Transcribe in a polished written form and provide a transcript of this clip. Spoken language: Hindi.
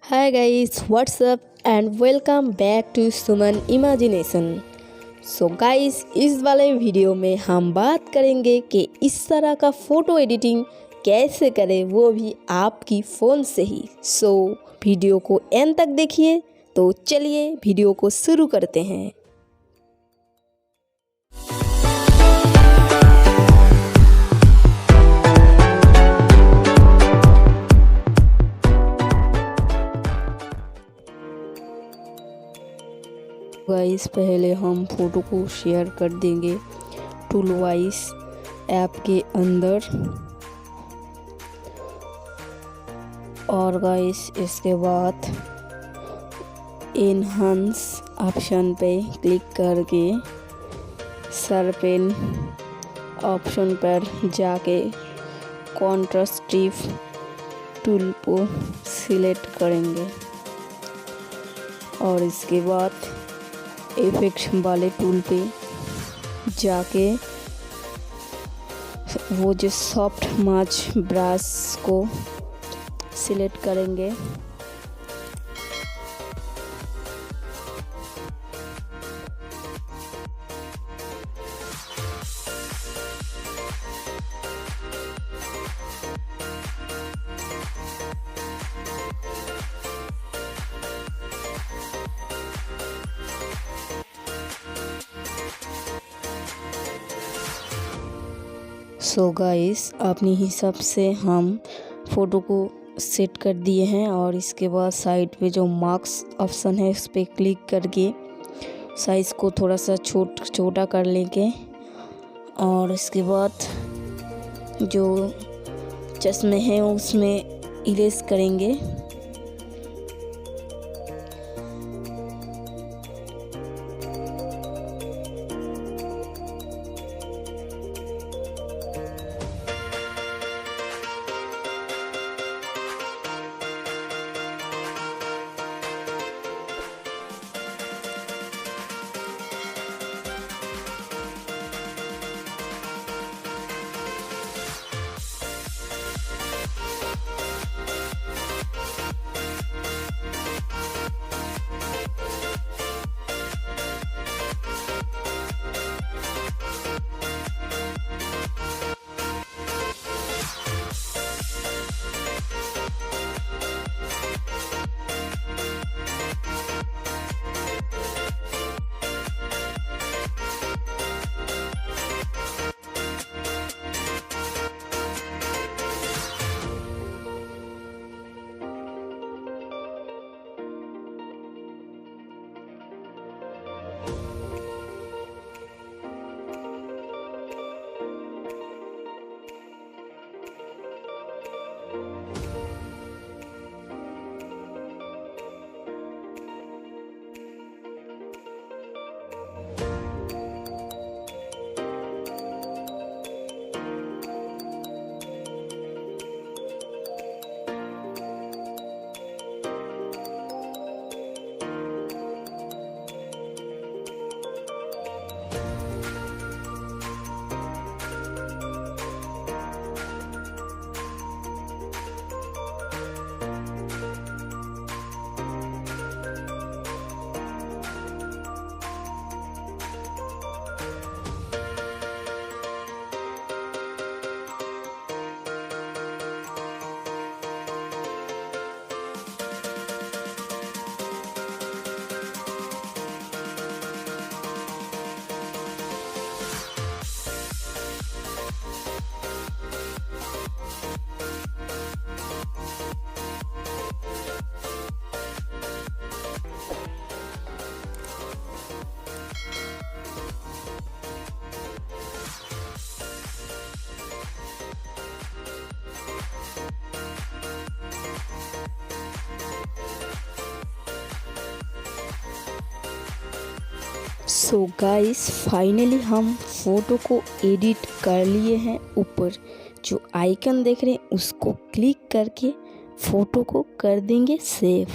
Hi guys, what's up and welcome back to Sumon Imagination। So guys, इस वाले वीडियो में हम बात करेंगे कि इस तरह का फ़ोटो एडिटिंग कैसे करें, वो भी आपकी फ़ोन से ही। सो वीडियो को एंड तक देखिए। तो चलिए वीडियो को शुरू करते हैं। गाइस, पहले हम फ़ोटो को शेयर कर देंगे टूलवाइज ऐप के अंदर। और गाइस, इसके बाद एनहांस ऑप्शन पे क्लिक करके शार्पन ऑप्शन पर जाके कॉन्ट्रास्टिव टूल को सिलेक्ट करेंगे और इसके बाद इफेक्ट वाले टूल पे जाके वो जो सॉफ्ट मार्च ब्रश को सिलेक्ट करेंगे। सो गाइस, अपने हिसाब से हम फ़ोटो को सेट कर दिए हैं और इसके बाद साइड पे जो मार्क्स ऑप्शन है उस पर क्लिक करके साइज़ को थोड़ा सा छोटा कर लेंगे और इसके बाद जो चश्मे हैं उसमें इरेज करेंगे। सो गाइस, फाइनली हम फ़ोटो को एडिट कर लिए हैं। ऊपर जो आइकन देख रहे हैं उसको क्लिक करके फ़ोटो को कर देंगे सेव।